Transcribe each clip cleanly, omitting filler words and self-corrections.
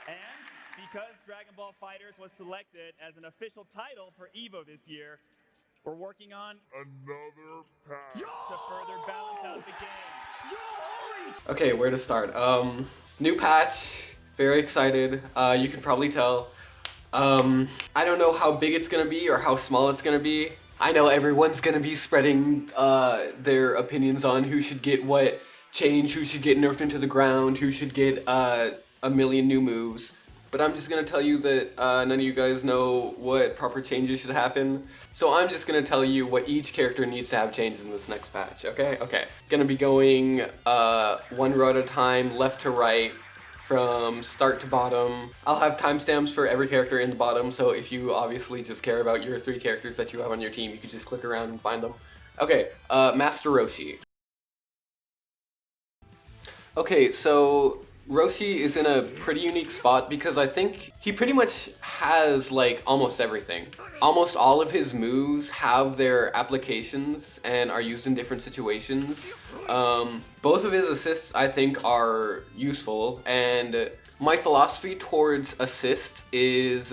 And because Dragon Ball Fighters was selected as an official title for EVO this year, we're working on another patch to further balance out the game. Okay, where to start? New patch. Very excited. You can probably tell. I don't know how big it's gonna be or how small it's gonna be. I know everyone's gonna be spreading their opinions on who should get what change, who should get nerfed into the ground, who should get a million new moves. But I'm just gonna tell you that none of you guys know what proper changes should happen. So I'm just gonna tell you what each character needs to have changed in this next patch, okay? Okay. Gonna be going one row at a time, left to right, from start to bottom. I'll have timestamps for every character in the bottom, so if you obviously just care about your 3 characters that you have on your team, you can just click around and find them. Okay, Master Roshi. Okay, so Roshi is in a pretty unique spot because I think he pretty much has like almost everything. Almost all of his moves have their applications and are used in different situations. Both of his assists I think are useful, and my philosophy towards assists is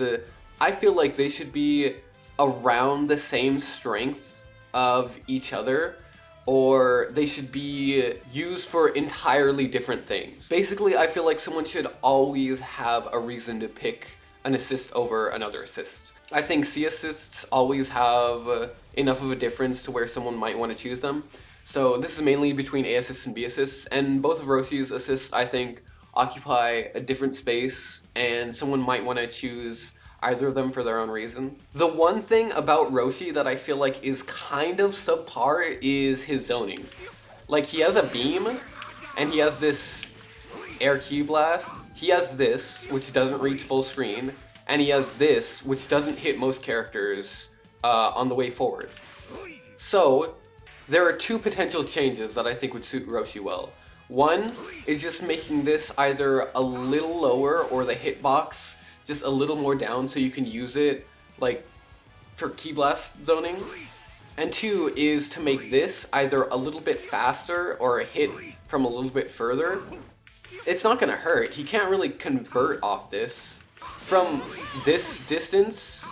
I feel like they should be around the same strength of each other, or they should be used for entirely different things. Basically, I feel like someone should always have a reason to pick an assist over another assist. I think C assists always have enough of a difference to where someone might want to choose them. So this is mainly between A assists and B assists, and both of Roshi's assists I think occupy a different space, and someone might want to choose either of them for their own reason. The one thing about Roshi that I feel like is kind of subpar is his zoning. Like, he has a beam, and he has this air ki blast. He has this, which doesn't reach full screen, and he has this, which doesn't hit most characters on the way forward. So, there are 2 potential changes that I think would suit Roshi well. One is just making this either a little lower or the hitbox just a little more down so you can use it like for ki blast zoning. And 2 is to make this either a little bit faster or a hit from a little bit further. It's not gonna hurt. He can't really convert off this. From this distance,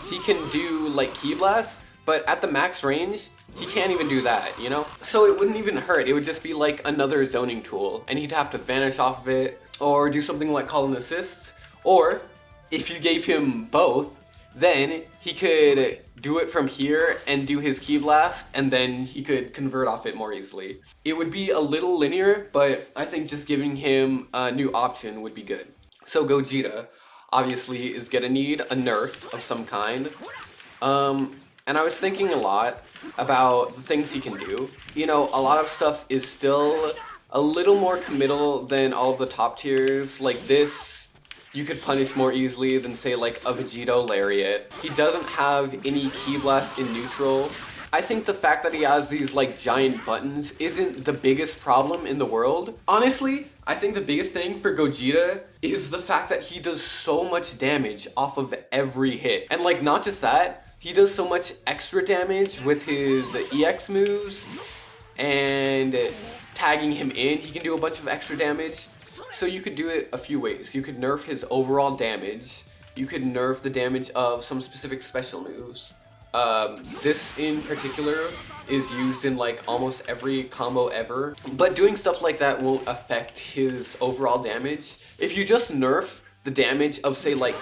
he can do like ki blast, but at the max range, he can't even do that, you know? So it wouldn't even hurt. It would just be like another zoning tool, and he'd have to vanish off of it, or do something like call an assist. Or, if you gave him both, then he could do it from here and do his ki blast, and then he could convert off it more easily. It would be a little linear, but I think just giving him a new option would be good. So Gogeta, obviously, is gonna need a nerf of some kind. And I was thinking a lot about the things he can do. You know, a lot of stuff is still a little more committal than all of the top tiers. Like this, you could punish more easily than say like a Vegito Lariat. He doesn't have any ki blast in neutral. I think the fact that he has these like giant buttons isn't the biggest problem in the world. Honestly, I think the biggest thing for Gogeta is the fact that he does so much damage off of every hit. And like, not just that, he does so much extra damage with his EX moves, and tagging him in, he can do a bunch of extra damage. So you could do it a few ways. You could nerf his overall damage. You could nerf the damage of some specific special moves. This in particular is used in like almost every combo ever. But doing stuff like that won't affect his overall damage. If you just nerf the damage of say like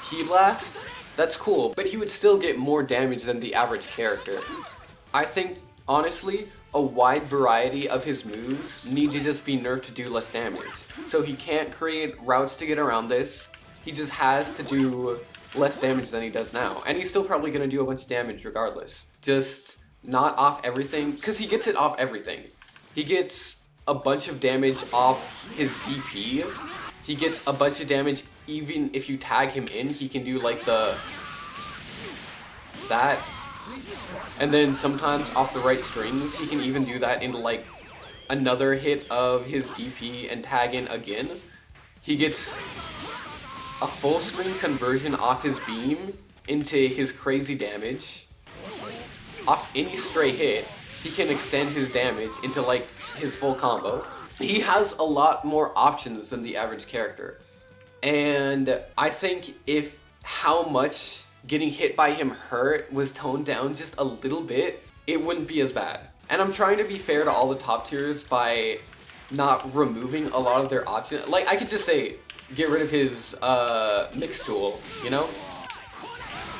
Ki Blast, that's cool, but he would still get more damage than the average character. I think, honestly, a wide variety of his moves need to just be nerfed to do less damage. So he can't create routes to get around this, he just has to do less damage than he does now. And he's still probably going to do a bunch of damage regardless. Just not off everything, because he gets it off everything. He gets a bunch of damage off his DP. He gets a bunch of damage even if you tag him in. He can do like that. And then sometimes off the right strings, he can even do that into like another hit of his DP and tag in again. He gets a full screen conversion off his beam into his crazy damage. Off any stray hit, he can extend his damage into like his full combo. he has a lot more options than the average character. And I think if how much getting hit by him hurt was toned down just a little bit, it wouldn't be as bad. And I'm trying to be fair to all the top tiers by not removing a lot of their options. Like, I could just say, get rid of his mix tool, you know?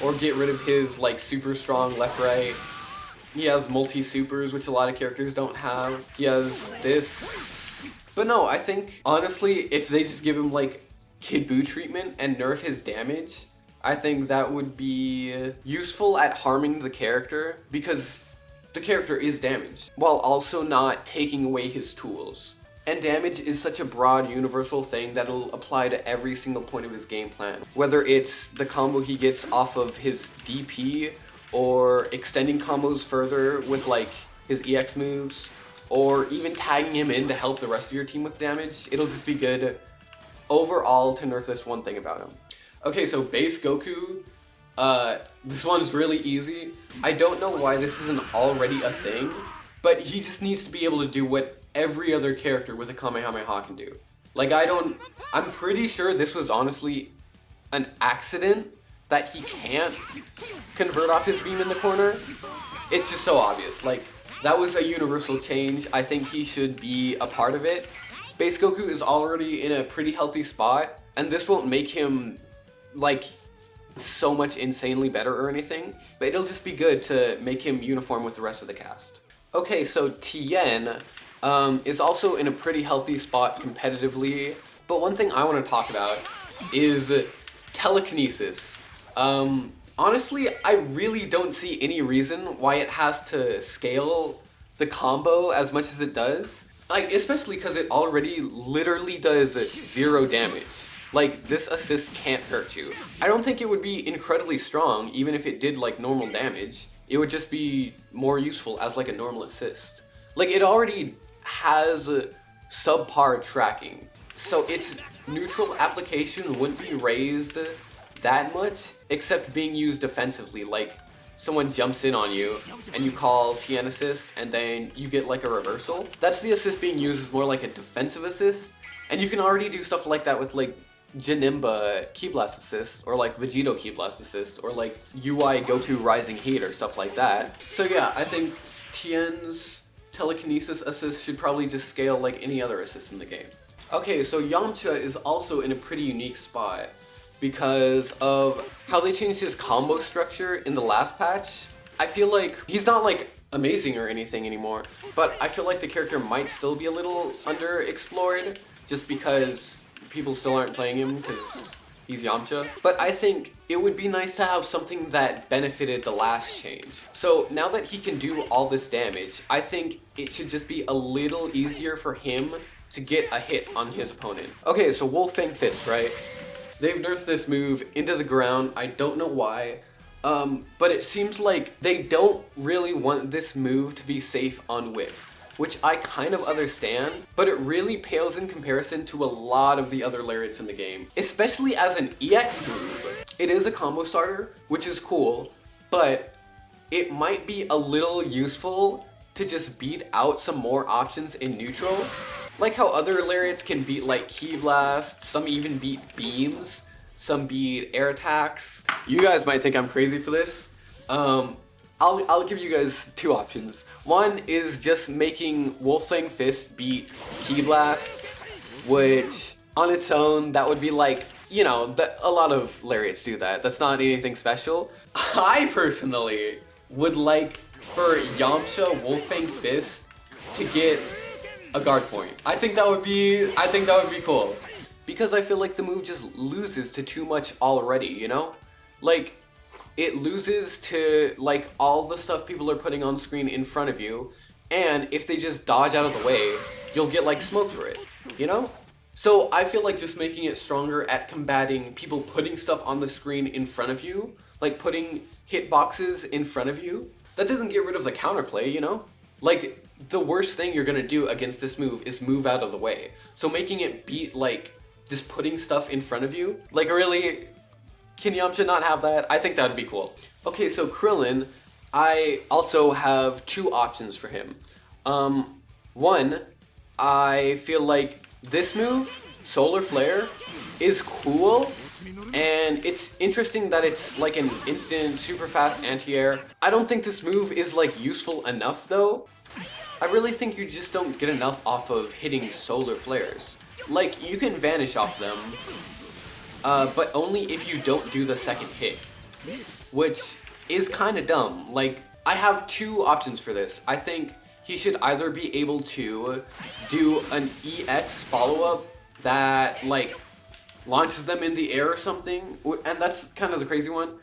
Or get rid of his, like, super strong left-right. He has multi-supers, which a lot of characters don't have. He has this. But no, I think, honestly, if they just give him, like, Kid Buu treatment and nerf his damage, I think that would be useful at harming the character, because the character is damaged, while also not taking away his tools. And damage is such a broad, universal thing that it'll apply to every single point of his game plan. Whether it's the combo he gets off of his DP, or extending combos further with like his EX moves, or even tagging him in to help the rest of your team with damage, it'll just be good overall to nerf this one thing about him. Okay, so base Goku, this one's really easy. I don't know why this isn't already a thing, but he just needs to be able to do what every other character with a Kamehameha can do. Like, I'm pretty sure this was honestly an accident that he can't convert off his beam in the corner. It's just so obvious. Like, that was a universal change. I think he should be a part of it. Base Goku is already in a pretty healthy spot, and this won't make him like so much insanely better or anything, but it'll just be good to make him uniform with the rest of the cast. Okay, so Tien is also in a pretty healthy spot competitively, but one thing I want to talk about is telekinesis. Honestly, I really don't see any reason why it has to scale the combo as much as it does. Like, especially because it already literally does 0 damage. Like, this assist can't hurt you. I don't think it would be incredibly strong, even if it did, like, normal damage. It would just be more useful as, like, a normal assist. Like, it already has subpar tracking, so its neutral application wouldn't be raised that much, except being used defensively. Like, someone jumps in on you, and you call tien assist, and then you get, like, a reversal. That's the assist being used as more like a defensive assist, and you can already do stuff like that with, like, Janemba Ki Blast Assist, or like Vegito Ki Blast Assist, or like UI Goku Rising Heat or stuff like that. So yeah, I think Tien's telekinesis assist should probably just scale like any other assist in the game. Okay, so Yamcha is also in a pretty unique spot because of how they changed his combo structure in the last patch. I feel like he's not like amazing or anything anymore, but I feel like the character might still be a little underexplored just because people still aren't playing him because he's Yamcha. But I think it would be nice to have something that benefited the last change. So now that he can do all this damage, I think it should just be a little easier for him to get a hit on his opponent. Okay, so Wolf Fang Fist, right? They've nerfed this move into the ground. I don't know why, but it seems like they don't really want this move to be safe on whiff, which I kind of understand, but it really pales in comparison to a lot of the other lariats in the game, especially as an EX move. It is a combo starter, which is cool, but it might be a little useful to just beat out some more options in neutral. Like how other lariats can beat like Ki Blast, some even beat beams, some beat air attacks. You guys might think I'm crazy for this. I'll give you guys two options. One is just making Wolf Fang Fist beat Ki Blasts, which on its own, that would be like, you know, a lot of lariats do that. That's not anything special. I personally would like for Yamcha Wolf Fang Fist to get a guard point. I think that would be cool. Because I feel like the move just loses to too much already, you know? Like, it loses to, like, all the stuff people are putting on screen in front of you, and if they just dodge out of the way, you'll get, like, smoked for it, you know? So I feel like just making it stronger at combating people putting stuff on the screen in front of you, like putting hitboxes in front of you, that doesn't get rid of the counterplay, you know? Like, the worst thing you're gonna do against this move is move out of the way. So making it beat, like, just putting stuff in front of you, like, really, can Yamcha not have that? I think that would be cool. Okay, so Krillin, I also have two options for him. One, I feel like this move, Solar Flare, is cool, and it's interesting that it's like an instant super fast anti-air. I don't think this move is like useful enough though. I really think you just don't get enough off of hitting Solar Flares. Like, you can vanish off them, but only if you don't do the second hit, which is kind of dumb. Like, I have two options for this. I think he should either be able to do an EX follow-up that, like, launches them in the air or something, and that's kind of the crazy one.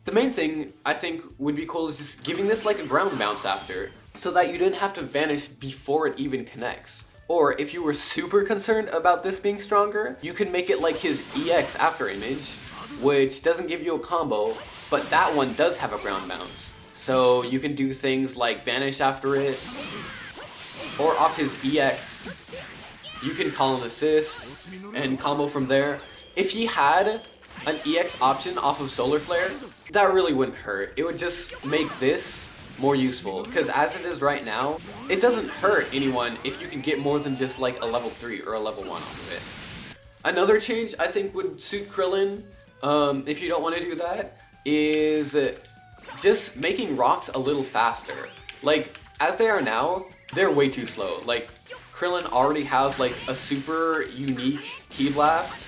The main thing I think would be cool is just giving this like a ground bounce after, so that you didn't have to vanish before it even connects. Or if you were super concerned about this being stronger, you can make it like his EX after image, which doesn't give you a combo, but that one does have a ground bounce. So you can do things like vanish after it, or off his EX, you can call an assist and combo from there. If he had an EX option off of Solar Flare, that really wouldn't hurt. It would just make this more useful, because as it is right now, it doesn't hurt anyone if you can get more than just like a level 3 or a level 1 off of it. Another change I think would suit Krillin, if you don't want to do that, is just making rocks a little faster. Like, as they are now, they're way too slow. Like, Krillin already has like a super unique Ki Blast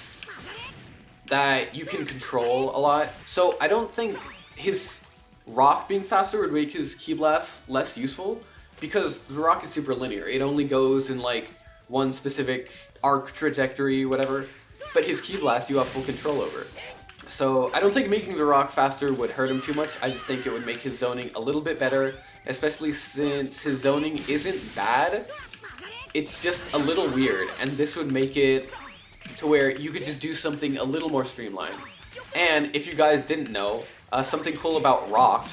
that you can control a lot. So I don't think his rock being faster would make his Ki Blast less useful, because the rock is super linear. It only goes in like one specific arc trajectory, whatever. But his Ki Blast you have full control over. So I don't think making the rock faster would hurt him too much. I just think it would make his zoning a little bit better, especially since his zoning isn't bad. It's just a little weird, and this would make it to where you could just do something a little more streamlined. And if you guys didn't know, something cool about rock,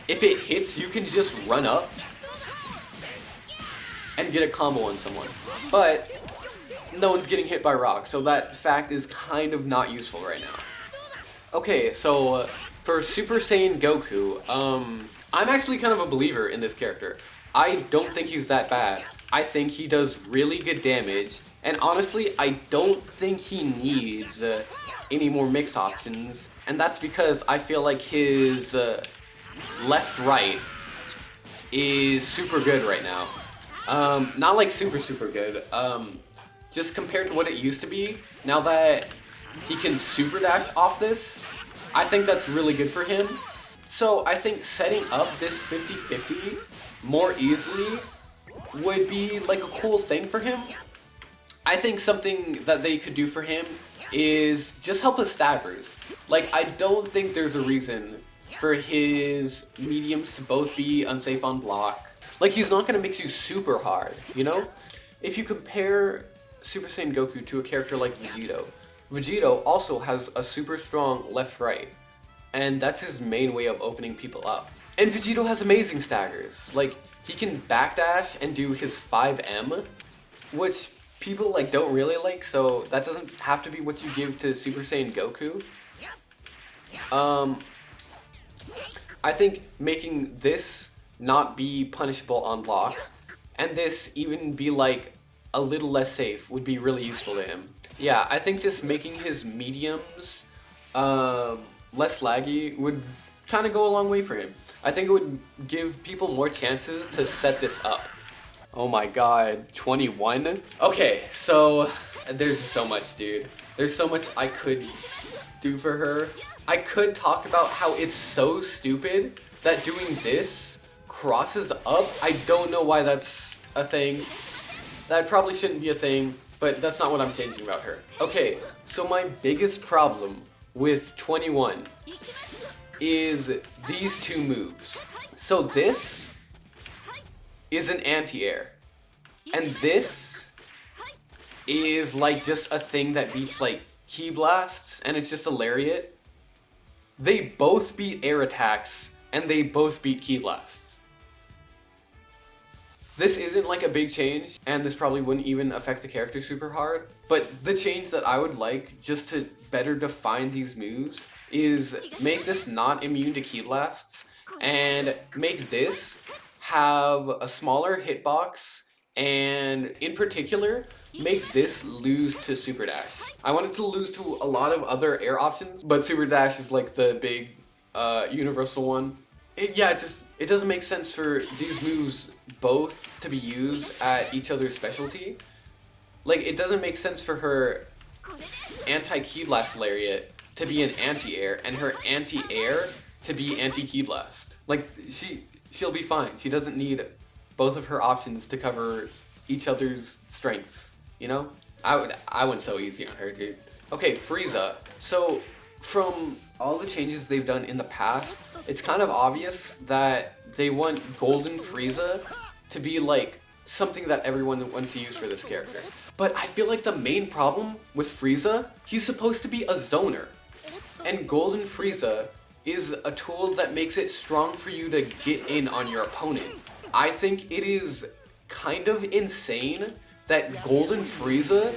if it hits, you can just run up and get a combo on someone. But no one's getting hit by rock, so that fact is kind of not useful right now. Okay, so for Super Saiyan Goku, I'm actually kind of a believer in this character. I don't think he's that bad. I think he does really good damage, and honestly, I don't think he needs any more mix options, and that's because I feel like his left-right is super good right now. Not like super good, just compared to what it used to be. Now that he can super dash off this, I think that's really good for him. So I think setting up this 50-50 more easily would be like a cool thing for him. I think something that they could do for him is just help his staggers. Like, I don't think there's a reason for his mediums to both be unsafe on block. Like, he's not gonna mix you super hard, you know? If you compare Super Saiyan Goku to a character like Vegito, Vegito also has a super strong left-right, and that's his main way of opening people up. And Vegito has amazing staggers. Like, he can backdash and do his 5M, which people like don't really like, so that doesn't have to be what you give to Super Saiyan Goku. I think making this not be punishable on block, and this even be like a little less safe, would be really useful to him. Yeah, I think just making his mediums less laggy would kind of go a long way for him. I think it would give people more chances to set this up. Oh my god, 21? Okay, so there's so much, dude. There's so much I could do for her. I could talk about how it's so stupid that doing this crosses up. I don't know why that's a thing. That probably shouldn't be a thing, but that's not what I'm changing about her. Okay, so my biggest problem with 21 is these two moves. So this is an anti-air, and this is like just a thing that beats like Ki Blasts, and it's just a lariat. They both beat air attacks, and they both beat Ki Blasts. This isn't like a big change, and this probably wouldn't even affect the character super hard, but the change that I would like, just to better define these moves, is make this not immune to Ki Blasts, and make this have a smaller hitbox and in particular, make this lose to Super Dash. I want it to lose to a lot of other air options, but Super Dash is like the big universal one. It doesn't make sense for these moves both to be used at each other's specialty. Like, it doesn't make sense for her anti-Ki Blast Lariat to be an anti-air and her anti-air to be anti-Ki Blast. Like, she'll be fine. She doesn't need both of her options to cover each other's strengths, you know? I went so easy on her, dude. Okay, Frieza. So, from all the changes they've done in the past, it's kind of obvious that they want Golden Frieza to be like something that everyone wants to use for this character. But I feel like the main problem with Frieza, he's supposed to be a zoner. And Golden Frieza is a tool that makes it strong for you to get in on your opponent. I think it is kind of insane that Golden Frieza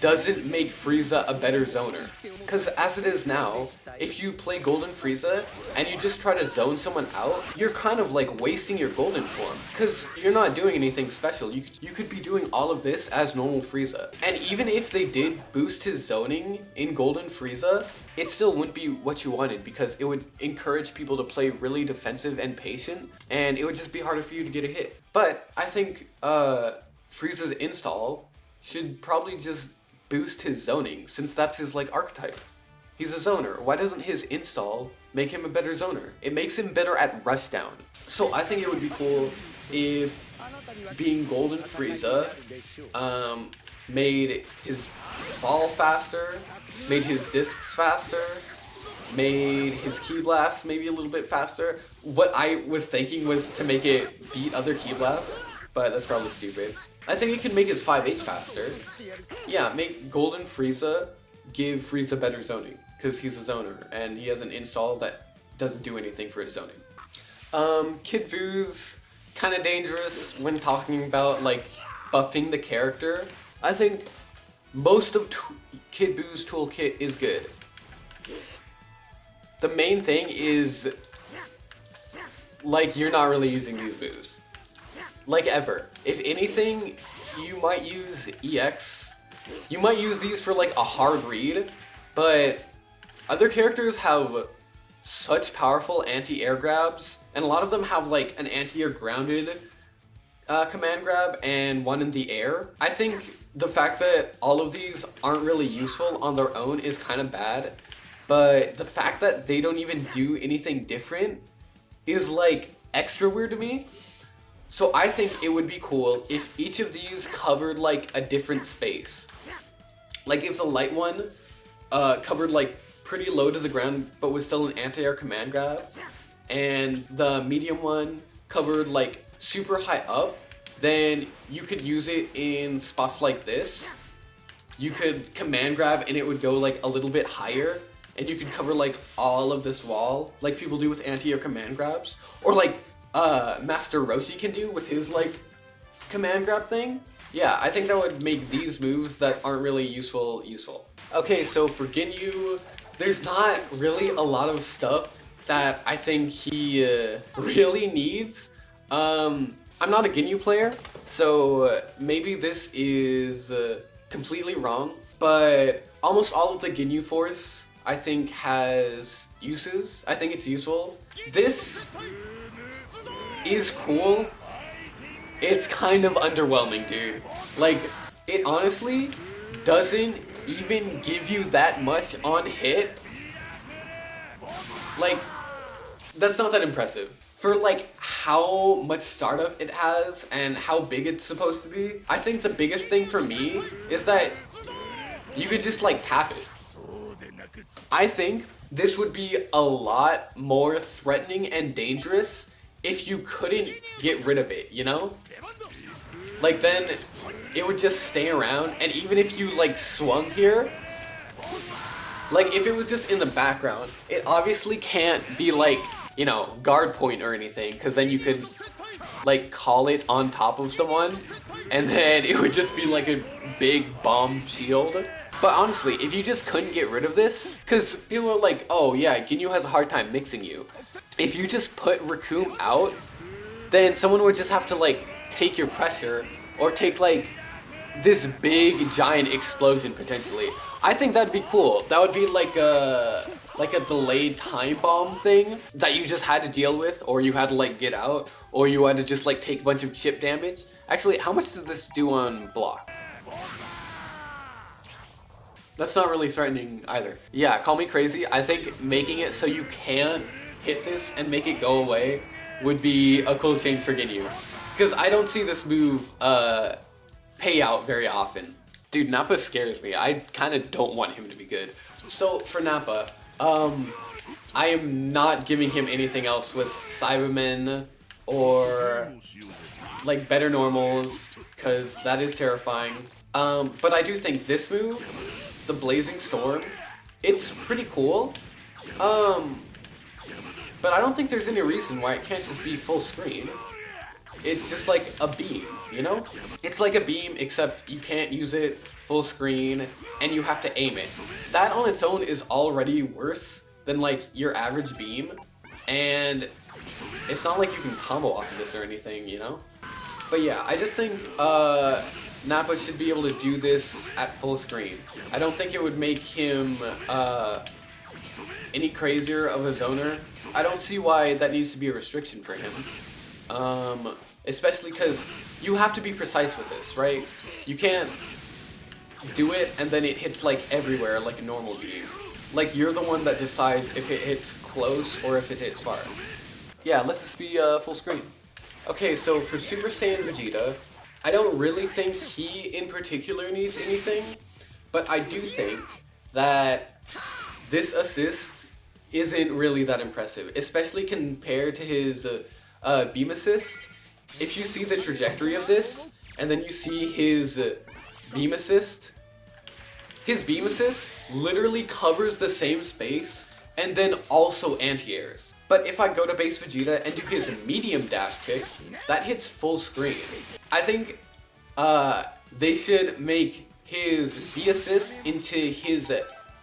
doesn't make Frieza a better zoner. Because as it is now, if you play Golden Frieza and you just try to zone someone out, you're kind of like wasting your golden form. Because you're not doing anything special. You could be doing all of this as normal Frieza. And even if they did boost his zoning in Golden Frieza, it still wouldn't be what you wanted because it would encourage people to play really defensive and patient, and it would just be harder for you to get a hit. But I think Frieza's install should probably just boost his zoning, since that's his like archetype. He's a zoner. Why doesn't his install make him a better zoner? It makes him better at rushdown. So I think it would be cool if being Golden Frieza made his ball faster, made his discs faster, made his Ki Blasts maybe a little bit faster. What I was thinking was to make it beat other Ki Blasts, but that's probably stupid. I think it can make his 5H faster. Yeah, make Golden Frieza give Frieza better zoning, because he's a zoner, and he has an install that doesn't do anything for his zoning. Kid Buu's kind of dangerous when talking about, like, buffing the character. I think most of Kid Buu's toolkit is good. The main thing is, like, you're not really using these moves. Like, ever. If anything, you might use EX. You might use these for, like, a hard read, but other characters have such powerful anti-air grabs, and a lot of them have, like, an anti-air grounded command grab and one in the air. I think the fact that all of these aren't really useful on their own is kind of bad, but the fact that they don't even do anything different is, like, extra weird to me. So I think it would be cool if each of these covered like a different space. Like if the light one covered like pretty low to the ground but was still an anti-air command grab, and the medium one covered like super high up, then you could use it in spots like this. You could command grab and it would go like a little bit higher, and you could cover like all of this wall like people do with anti-air command grabs, or like Master Roshi can do with his like command grab thing. Yeah, I think that would make these moves that aren't really useful. Okay, so for Ginyu, there's not really a lot of stuff that I think he really needs. I'm not a Ginyu player, so maybe this is completely wrong, but almost all of the Ginyu Force I think has uses. I think it's useful. This is cool. It's kind of underwhelming, dude. Like, it honestly doesn't even give you that much on hit. Like, that's not that impressive. For like how much startup it has and how big it's supposed to be, I think the biggest thing for me is that you could just like tap it. I think this would be a lot more threatening and dangerous if you couldn't get rid of it, you know? Like then it would just stay around, and even if you like swung here, like if it was just in the background, it obviously can't be like, you know, guard point or anything, because then you could like call it on top of someone and then it would just be like a big bomb shield. But honestly, if you just couldn't get rid of this, because people are like, oh yeah, Ginyu has a hard time mixing you. If you just put Raccoon out, then someone would just have to like take your pressure or take like this big giant explosion potentially. I think that'd be cool. That would be like a delayed time bomb thing that you just had to deal with, or you had to like get out, or you had to just like take a bunch of chip damage. Actually, how much does this do on block? That's not really threatening either. Yeah, call me crazy. I think making it so you can't hit this and make it go away would be a cool change for Ginyu. Because I don't see this move pay out very often. Dude, Nappa scares me. I kind of don't want him to be good. So for Nappa, I am not giving him anything else with Cybermen or like better normals, because that is terrifying. But I do think this move, the Blazing Storm, it's pretty cool. But I don't think there's any reason why it can't just be full screen. It's just like a beam, you know? It's like a beam, except you can't use it full screen and you have to aim it. That on its own is already worse than like your average beam, and it's not like you can combo off of this or anything, you know? But yeah, I just think Nappa should be able to do this at full screen. I don't think it would make him any crazier of a zoner. I don't see why that needs to be a restriction for him. Especially because you have to be precise with this, right? You can't do it and then it hits like everywhere like a normal beam. Like you're the one that decides if it hits close or if it hits far. Yeah, let this be full screen. Okay, so for Super Saiyan Vegeta, I don't really think he in particular needs anything, but I do think that this assist isn't really that impressive, especially compared to his beam assist. If you see the trajectory of this, and then you see his beam assist literally covers the same space, and then also anti-airs. But if I go to base Vegeta and do his medium dash kick, that hits full screen. I think they should make his B assist into his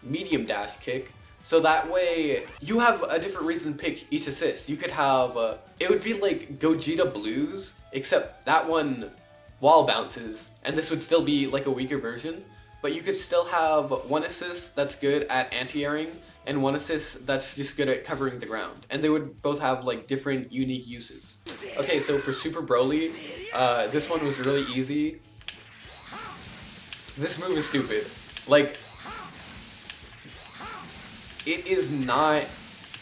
medium dash kick, so that way you have a different reason to pick each assist. You could have, it would be like Gogeta Blues, except that one wall bounces, and this would still be like a weaker version, but you could still have one assist that's good at anti-airing, and one assist that's just good at covering the ground. And they would both have like different unique uses. Okay, so for Super Broly, this one was really easy. This move is stupid. Like, it is not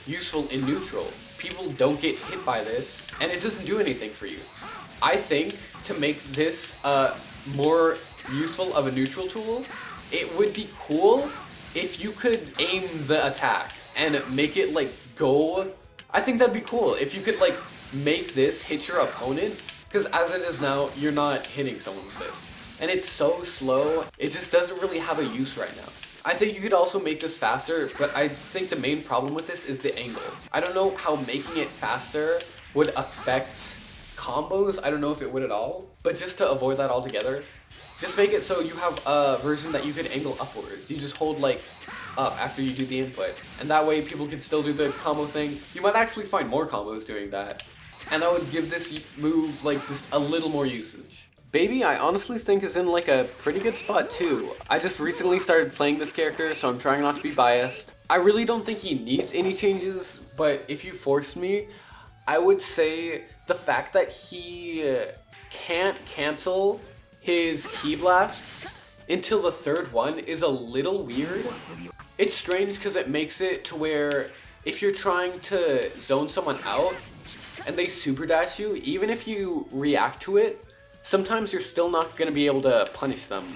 useful in neutral. People don't get hit by this, and it doesn't do anything for you. I think to make this more useful of a neutral tool, it would be cool if you could aim the attack and make it like go. I think that'd be cool if you could like make this hit your opponent, because as it is now, you're not hitting someone with this. And it's so slow, it just doesn't really have a use right now. I think you could also make this faster, but I think the main problem with this is the angle. I don't know how making it faster would affect combos. I don't know if it would at all, but just to avoid that altogether, just make it so you have a version that you could angle upwards. You just hold like up after you do the input, and that way people can still do the combo thing. You might actually find more combos doing that, and that would give this move like just a little more usage. Baby, I honestly think is in like a pretty good spot too. I just recently started playing this character, so I'm trying not to be biased. I really don't think he needs any changes, but if you force me, I would say the fact that he can't cancel his ki blasts until the third one is a little weird. It's strange because it makes it to where if you're trying to zone someone out and they super dash you, even if you react to it, sometimes you're still not going to be able to punish them.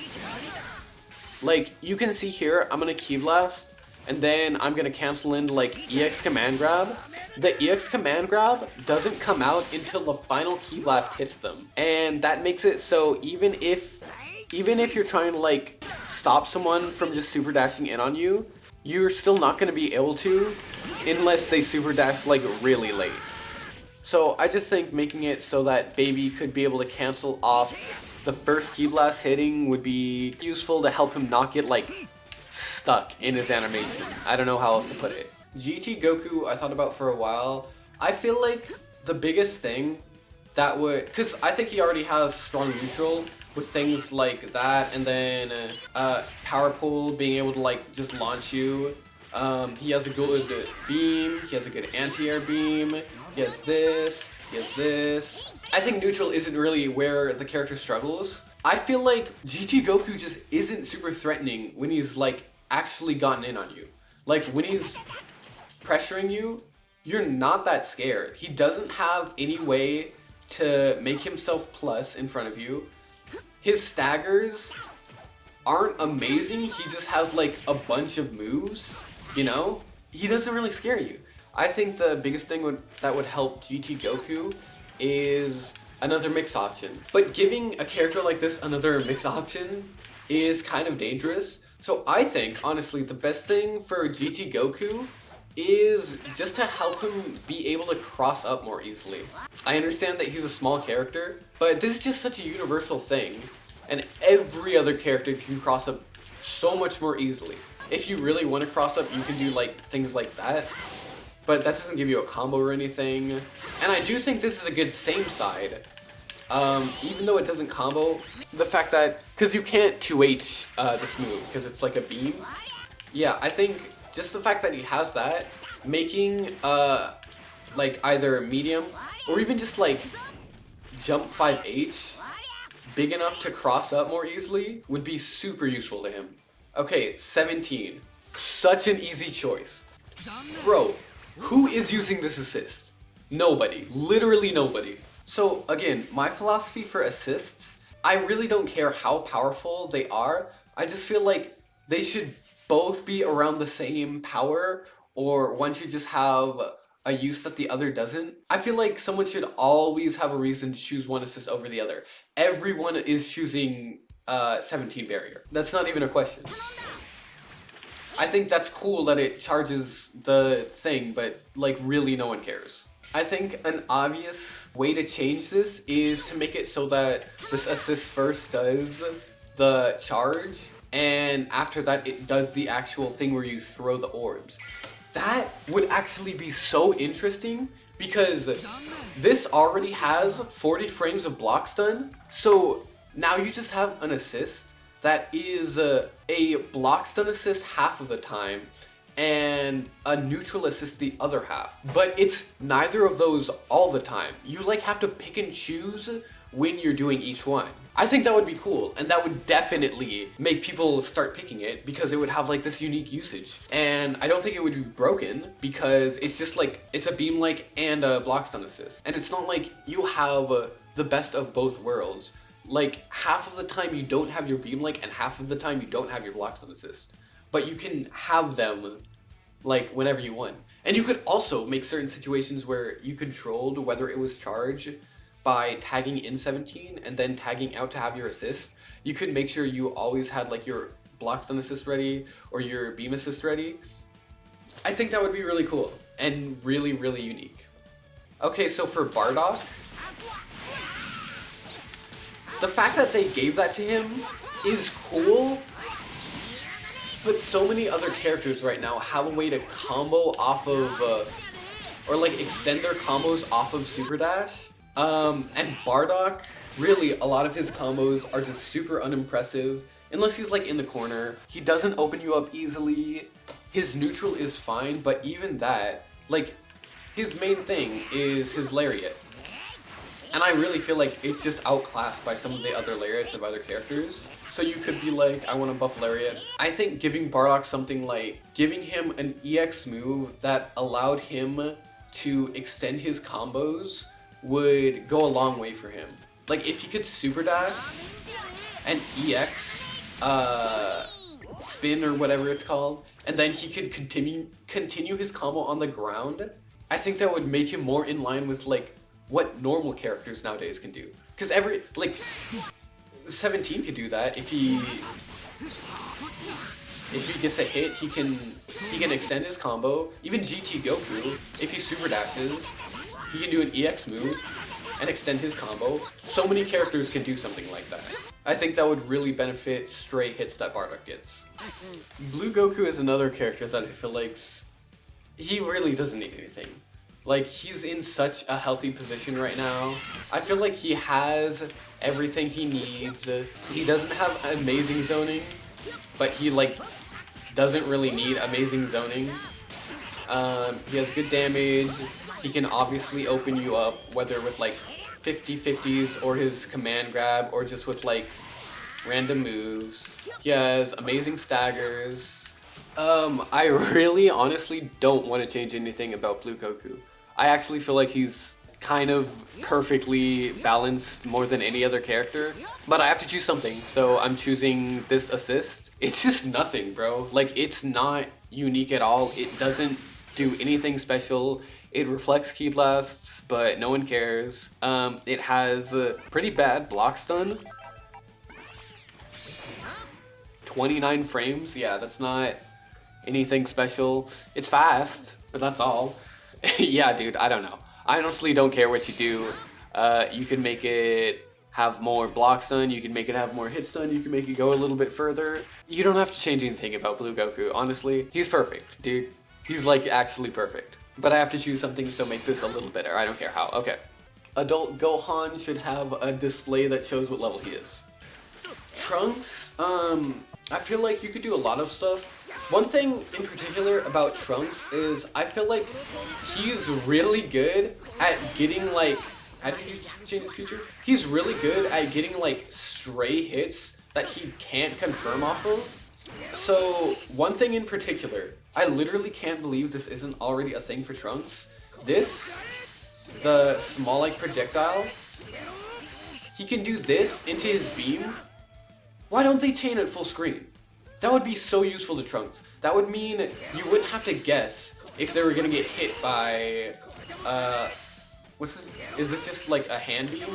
Like, you can see here, I'm going to ki blast, and then I'm going to cancel into like EX command grab. The EX command grab doesn't come out until the final ki blast hits them. And that makes it so even if you're trying to like stop someone from just super dashing in on you, you're still not going to be able to unless they super dash like really late. So I just think making it so that Baby could be able to cancel off the first ki blast hitting would be useful to help him not get like stuck in his animation. I don't know how else to put it. GT Goku I thought about for a while. I feel like the biggest thing that would, because I think he already has strong neutral with things like that, and then power pull, being able to like just launch you. He has a good beam, he has a good anti-air beam, he has this, he has this. I think neutral isn't really where the character struggles. I feel like GT Goku just isn't super threatening when he's like actually gotten in on you. Like when he's pressuring you, you're not that scared. He doesn't have any way to make himself plus in front of you. His staggers aren't amazing. He just has like a bunch of moves, you know? He doesn't really scare you. I think the biggest thing that would help GT Goku is another mix option. But giving a character like this another mix option is kind of dangerous. So I think, honestly, the best thing for GT Goku is just to help him be able to cross up more easily. I understand that he's a small character, but this is just such a universal thing, and every other character can cross up so much more easily. If you really want to cross up, you can do like things like that, but that doesn't give you a combo or anything. And I do think this is a good same side, even though it doesn't combo. The fact that, because you can't 2H this move, because it's like a beam. Yeah, I think just the fact that he has that, making like either medium or even just like jump 5H big enough to cross up more easily would be super useful to him. Okay, 17. Such an easy choice. Bro, who is using this assist? Nobody. Literally nobody. So again, my philosophy for assists, I really don't care how powerful they are. I just feel like they should both be around the same power, or one should just have a use that the other doesn't. I feel like someone should always have a reason to choose one assist over the other. Everyone is choosing 17 barrier. That's not even a question. I think that's cool that it charges the thing, but like really no one cares. I think an obvious way to change this is to make it so that this assist first does the charge, and after that it does the actual thing where you throw the orbs. That would actually be so interesting, because this already has 40 frames of block stun, so now you just have an assist that is a block stun assist half of the time and a neutral assist the other half. But it's neither of those all the time. You like have to pick and choose when you're doing each one. I think that would be cool, and that would definitely make people start picking it, because it would have like this unique usage. And I don't think it would be broken, because it's just like, it's a beam like and a block stun assist. And it's not like you have the best of both worlds. Like half of the time you don't have your beam like, and half of the time you don't have your block stun assist. But you can have them like whenever you want. And you could also make certain situations where you controlled whether it was charged by tagging in 17 and then tagging out to have your assist. You could make sure you always had like your block stun assist ready or your beam assist ready. I think that would be really cool and really, really unique. Okay, so for Bardock, the fact that they gave that to him is cool, but so many other characters right now have a way to combo off of, or like extend their combos off of Super Dash. And Bardock, really, a lot of his combos are just super unimpressive, unless he's like in the corner. He doesn't open you up easily. His neutral is fine, but even that, like, his main thing is his lariat. And I really feel like it's just outclassed by some of the other lariats of other characters. So you could be like, I want to buff lariat. I think giving Bardock something like, giving him an EX move that allowed him to extend his combos would go a long way for him. Like if he could super dash and EX spin or whatever it's called, and then he could continue his combo on the ground, I think that would make him more in line with like what normal characters nowadays can do. Because every, like, 17 could do that. If he gets a hit, he can extend his combo. Even GT Goku, if he super dashes, he can do an EX move and extend his combo. So many characters can do something like that. I think that would really benefit stray hits that Bardock gets. Blue Goku is another character that I feel like he really doesn't need anything. Like, he's in such a healthy position right now. I feel like he has everything he needs. He doesn't have amazing zoning, but he, like, doesn't really need amazing zoning. He has good damage. He can obviously open you up, whether with, like, 50-50s or his command grab, or just with, like, random moves. He has amazing staggers. I really honestly don't want to change anything about Blue Goku. I actually feel like he's kind of perfectly balanced more than any other character. But I have to choose something, so I'm choosing this assist. It's just nothing, bro. Like, it's not unique at all. It doesn't do anything special. It reflects ki blasts, but no one cares. It has a pretty bad block stun. 29 frames, yeah, that's not anything special. It's fast, but that's all. Yeah, dude, I don't know. I honestly don't care what you do. You can make it have more block stun, you can make it have more hit stun, you can make it go a little bit further. You don't have to change anything about Blue Goku, honestly. He's perfect, dude. He's like actually perfect. But I have to choose something, so make this a little better. I don't care how. Okay. Adult Gohan should have a display that shows what level he is. Trunks, I feel like you could do a lot of stuff. One thing in particular about Trunks is I feel like he's really good at getting, like, how did you change his feature? He's really good at getting, like, stray hits that he can't confirm off of. So one thing in particular, I literally can't believe this isn't already a thing for Trunks. This, the small, like, projectile, he can do this into his beam. Why don't they chain it full screen? That would be so useful to Trunks. That would mean you wouldn't have to guess if they were gonna get hit by, what's this? Is this just like a hand beam?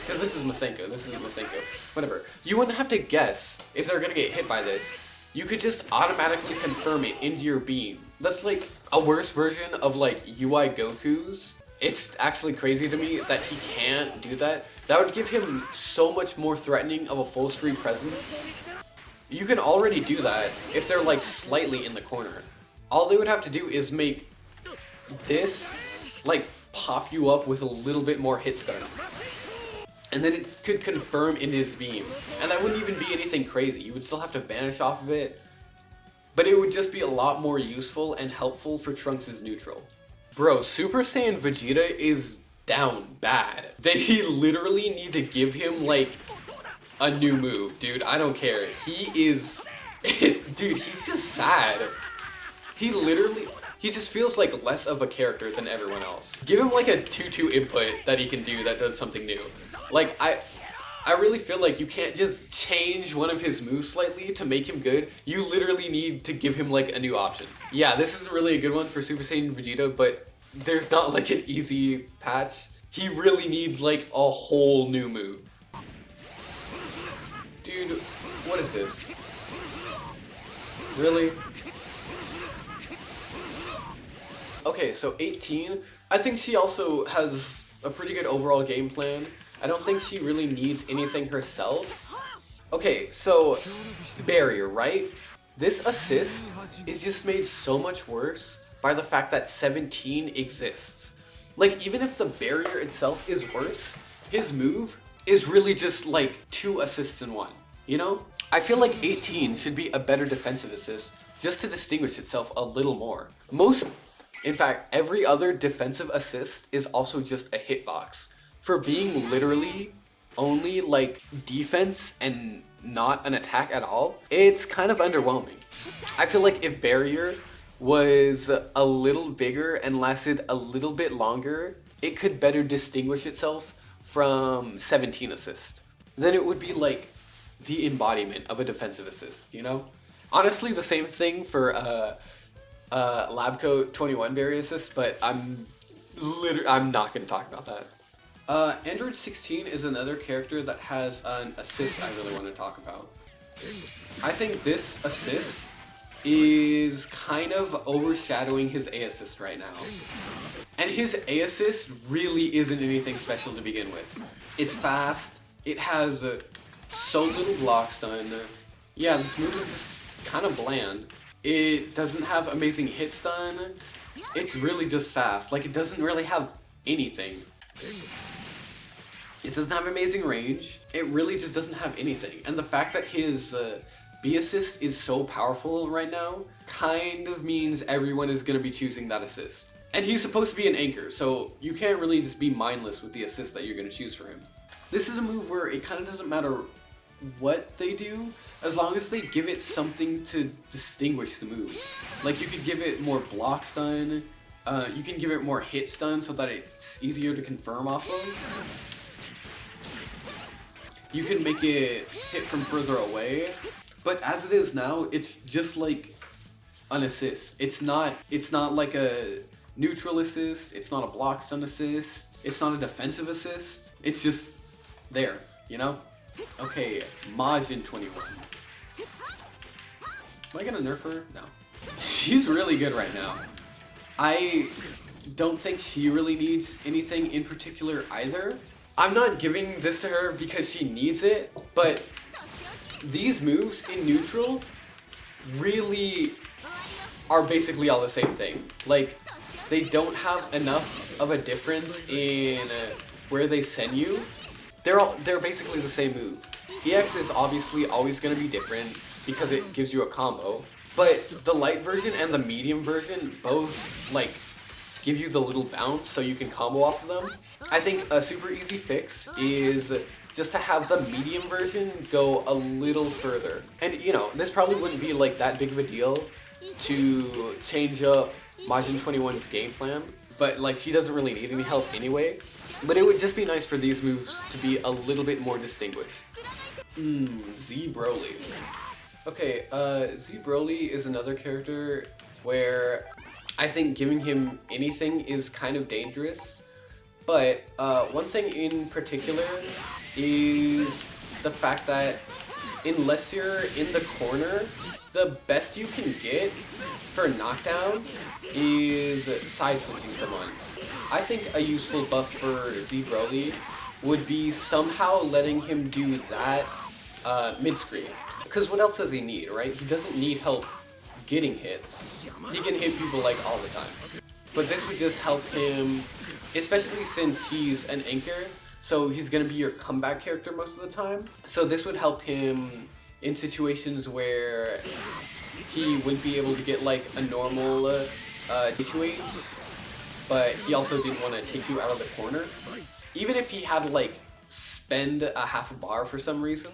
Because this is Masenko, this isn't Masenko. Whatever. You wouldn't have to guess if they're gonna get hit by this. You could just automatically confirm it into your beam. That's like a worse version of like UI Goku's. It's actually crazy to me that he can't do that. That would give him so much more threatening of a full screen presence. You can already do that if they're like slightly in the corner. All they would have to do is make this like pop you up with a little bit more hit stun. And then it could confirm in his beam. And that wouldn't even be anything crazy. You would still have to vanish off of it. But it would just be a lot more useful and helpful for Trunks' neutral. Bro, Super Saiyan Vegeta is down bad. They literally need to give him like a new move, dude. I don't care. He is, dude, he's just sad. He just feels like less of a character than everyone else. Give him like a 2-2 input that he can do that does something new. Like, I really feel like you can't just change one of his moves slightly to make him good. You literally need to give him like a new option. Yeah, this isn't really a good one for Super Saiyan Vegeta, but there's not like an easy patch. He really needs like a whole new move. Dude, what is this? Really? Okay, so 18. I think she also has a pretty good overall game plan. I don't think she really needs anything herself. Okay, so barrier, right? This assist is just made so much worse by the fact that 17 exists. Like, even if the barrier itself is worse, his move is really just like 2 assists in 1, you know? I feel like 18 should be a better defensive assist just to distinguish itself a little more. In fact, every other defensive assist is also just a hitbox. For being literally only like defense and not an attack at all, it's kind of underwhelming. I feel like if barrier was a little bigger and lasted a little bit longer, it could better distinguish itself from 17 assist. Then it would be like the embodiment of a defensive assist, you know? Honestly, the same thing for labcoat 21 barrier assist, but I'm not gonna talk about that. Android 16 is another character that has an assist I really want to talk about. I think this assist is kind of overshadowing his A assist right now. And his A assist really isn't anything special to begin with. It's fast, it has so little block stun. Yeah, this move is just kind of bland. It doesn't have amazing hit stun. it's really just fast. Like, it doesn't really have anything. It doesn't have amazing range. It really just doesn't have anything. And the fact that his B assist is so powerful right now kind of means everyone is going to be choosing that assist. And he's supposed to be an anchor, so you can't really just be mindless with the assist that you're going to choose for him. This is a move where it kind of doesn't matter what they do, as long as they give it something to distinguish the move. Like, you could give it more block stun, you can give it more hit stun so that it's easier to confirm off of. You can make it hit from further away, but as it is now, it's just like an assist. It's not like a neutral assist, it's not a block stun assist, it's not a defensive assist, it's just there, you know? Okay, Majin 21. Am I gonna nerf her? No. She's really good right now. I don't think she really needs anything in particular either. I'm not giving this to her because she needs it, but these moves in neutral really are basically all the same thing. Like, they don't have enough of a difference in where they send you. They're basically the same move. EX is obviously always going to be different because it gives you a combo, but the light version and the medium version both like give you the little bounce so you can combo off of them. I think a super easy fix is just to have the medium version go a little further. And you know, this probably wouldn't be like that big of a deal to change up Majin 21's game plan, but like, she doesn't really need any help anyway. But it would just be nice for these moves to be a little bit more distinguished. Z Broly. Okay, Z Broly is another character where I think giving him anything is kind of dangerous. But one thing in particular is the fact that unless you're in the corner, the best you can get for knockdown is side twitching someone. I think a useful buff for Z Broly would be somehow letting him do that mid-screen. Because what else does he need, right? He doesn't need help getting hits. He can hit people like all the time. But this would just help him, especially since he's an anchor, so he's going to be your comeback character most of the time. So this would help him in situations where he wouldn't be able to get like a normal H2H, but he also didn't want to take you out of the corner. Even if he had to like spend a half a bar for some reason,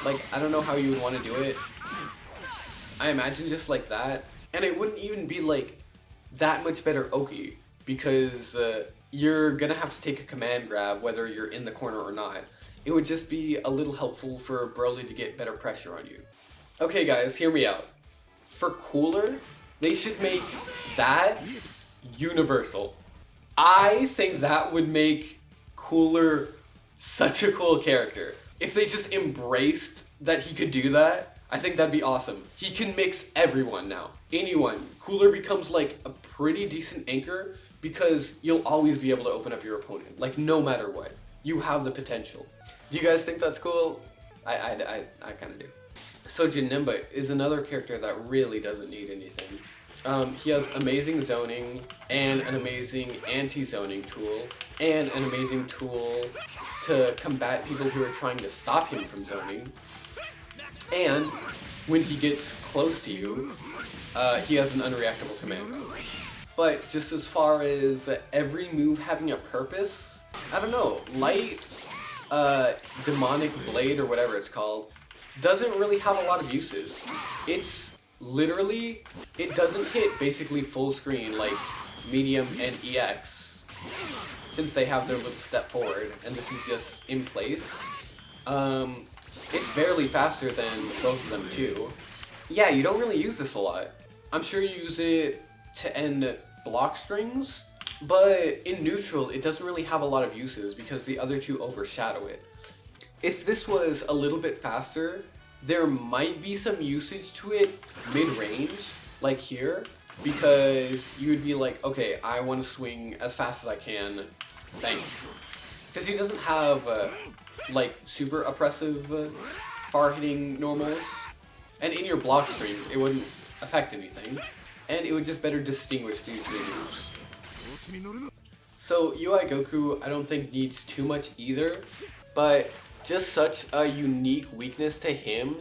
like, I don't know how you would want to do it. I imagine just like that, and it wouldn't even be like that much better Oki, because you're gonna have to take a command grab whether you're in the corner or not. It would just be a little helpful for Broly to get better pressure on you. Okay guys, hear me out. For Cooler, they should make that universal. I think that would make Cooler such a cool character. If they just embraced that he could do that, I think that'd be awesome. He can mix everyone now. Anyone. Cooler becomes like a pretty decent anchor because you'll always be able to open up your opponent. Like, no matter what. You have the potential. Do you guys think that's cool? I kind of do. So Janemba is another character that really doesn't need anything. He has amazing zoning, and an amazing anti-zoning tool, and an amazing tool to combat people who are trying to stop him from zoning. And when he gets close to you, he has an unreactable command. But just as far as every move having a purpose, I don't know, Light, Demonic Blade, or whatever it's called, doesn't really have a lot of uses. It's literally, it doesn't hit basically full screen like Medium and EX, since they have their little step forward, and this is just in place. It's barely faster than both of them too. Yeah, you don't really use this a lot. I'm sure you use it to end block strings, but in neutral it doesn't really have a lot of uses because the other two overshadow it. If this was a little bit faster, there might be some usage to it mid-range, like here, because you would be like, okay, I want to swing as fast as I can, bang. Because he doesn't have like super oppressive far-hitting normals, and in your block strings it wouldn't affect anything. and it would just better distinguish these two moves. So UI Goku I don't think needs too much either, but just such a unique weakness to him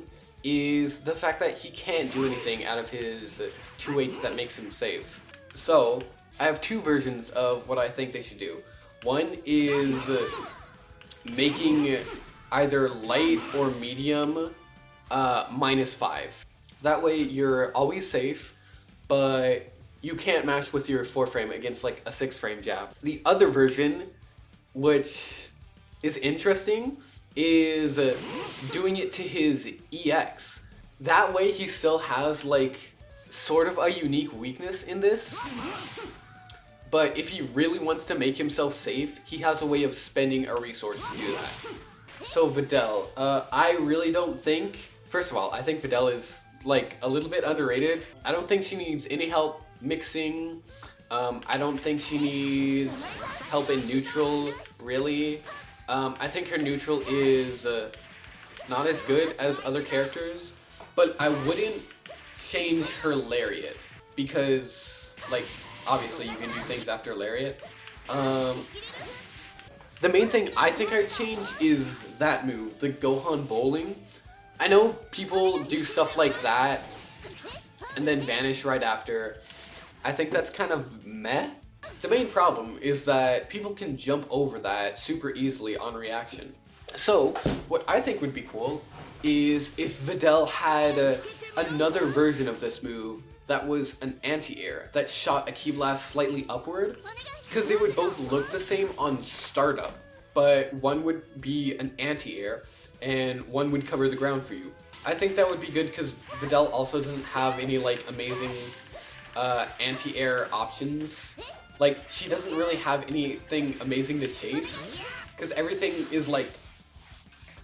is the fact that he can't do anything out of his 2/8 that makes him safe. So I have two versions of what I think they should do. One is making either light or medium -5. That way you're always safe, but you can't match with your 4-frame against like a 6-frame jab. The other version, which is interesting, is doing it to his EX. That way he still has like sort of a unique weakness in this, but if he really wants to make himself safe, he has a way of spending a resource to do that. So Videl, I really don't think, first of all, I think Videl is like a little bit underrated. I don't think she needs any help mixing. I don't think she needs help in neutral, really. I think her neutral is not as good as other characters, but I wouldn't change her lariat because, like, obviously you can do things after lariat. The main thing I think I'd change is that move, the Gohan bowling. I know people do stuff like that and then vanish right after. I think that's kind of meh. The main problem is that people can jump over that super easily on reaction. So what I think would be cool is if Videl had another version of this move that was an anti-air that shot a ki blast slightly upward, because they would both look the same on startup, but one would be an anti-air and one would cover the ground for you. I think that would be good because Videl also doesn't have any like amazing anti-air options. Like, she doesn't really have anything amazing to chase because everything is like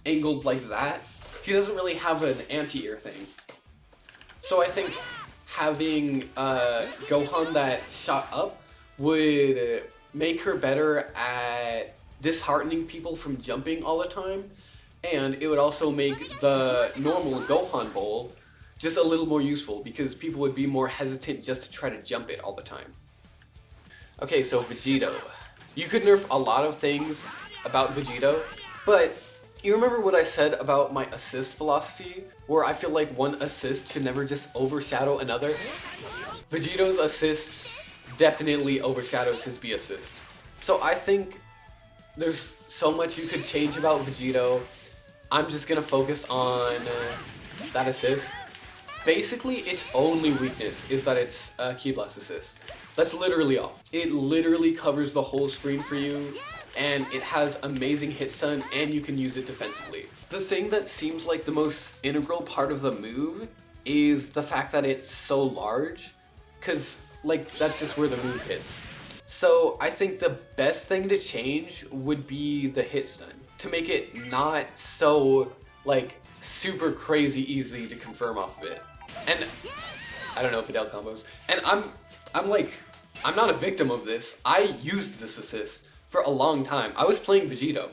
angled like that. She doesn't really have an anti-air thing. So I think having Gohan that shot up would make her better at disheartening people from jumping all the time, and it would also make the normal Gohan bowl just a little more useful because people would be more hesitant just to try to jump it all the time. Okay, so Vegito. You could nerf a lot of things about Vegito, but you remember what I said about my assist philosophy, where I feel like one assist should never just overshadow another? Vegito's assist definitely overshadows his B assist. So I think there's so much you could change about Vegito. I'm just gonna focus on that assist. Basically, its only weakness is that it's a ki blast assist. That's literally all. It literally covers the whole screen for you, and it has amazing hit stun, and you can use it defensively. The thing that seems like the most integral part of the move is the fact that it's so large, because like that's just where the move hits. So I think the best thing to change would be the hit stun, to make it not so like super crazy easy to confirm off of it. And I don't know Videl combos. And I'm not a victim of this. I used this assist for a long time. I was playing Vegito.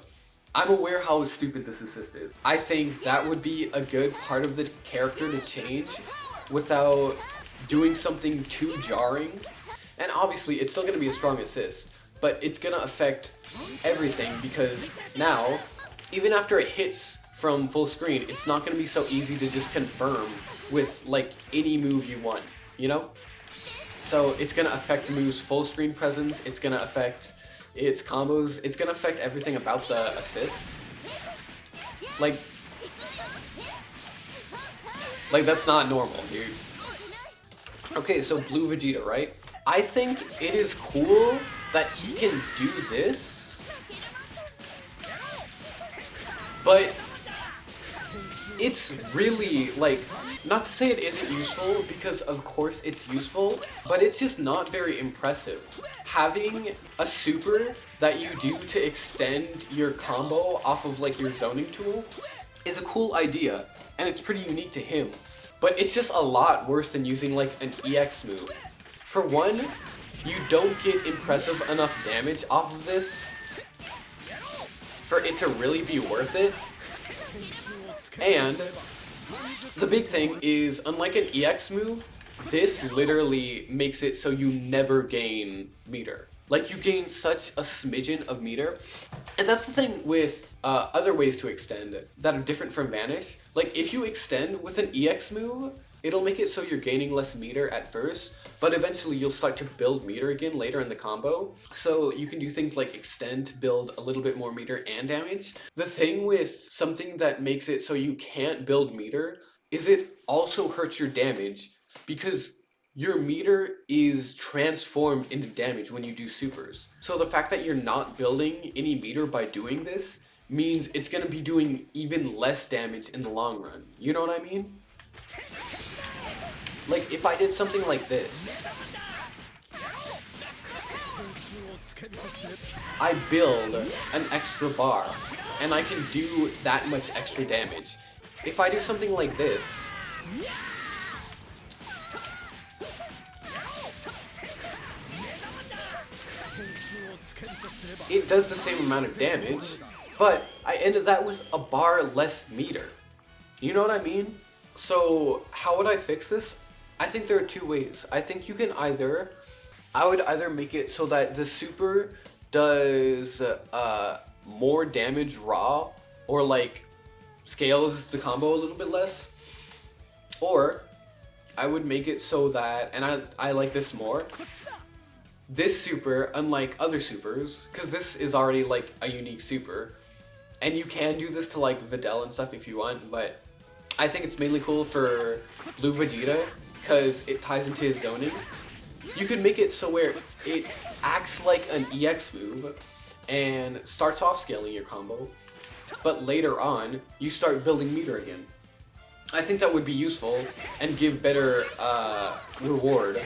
I'm aware how stupid this assist is. I think that would be a good part of the character to change without doing something too jarring. And obviously it's still going to be a strong assist, but it's going to affect everything because now, even after it hits from full screen, it's not going to be so easy to just confirm with like any move you want, you know? So it's going to affect the move's full screen presence, it's going to affect its combos, it's going to affect everything about the assist. Like that's not normal, dude. Okay, so Blue Vegeta, right? I think it is cool that he can do this, but it's really, like, not to say it isn't useful, because of course it's useful, but it's just not very impressive. Having a super that you do to extend your combo off of like your zoning tool is a cool idea, and it's pretty unique to him. But it's just a lot worse than using like an EX move. For one, you don't get impressive enough damage off of this for it to really be worth it. And the big thing is, unlike an EX move, this literally makes it so you never gain meter. Like, you gain such a smidgen of meter. And that's the thing with other ways to extend that are different from Vanish. Like, if you extend with an EX move, it'll make it so you're gaining less meter at first, but eventually you'll start to build meter again later in the combo. So you can do things like extend to build a little bit more meter and damage. The thing with something that makes it so you can't build meter is it also hurts your damage, because your meter is transformed into damage when you do supers. So the fact that you're not building any meter by doing this means it's gonna be doing even less damage in the long run. You know what I mean? Like, if I did something like this, I build an extra bar, and I can do that much extra damage. If I do something like this, it does the same amount of damage, but I ended that with a bar less meter. You know what I mean? So how would I fix this? I think there are two ways. I think you can either, I would either make it so that the super does more damage raw, or like scales the combo a little bit less, or I would make it so that, and I like this more, this super, unlike other supers, because this is already like a unique super, and you can do this to like Videl and stuff if you want, but I think it's mainly cool for Blue Vegeta because it ties into his zoning. You could make it so where it acts like an EX move and starts off scaling your combo, but later on you start building meter again. I think that would be useful and give better reward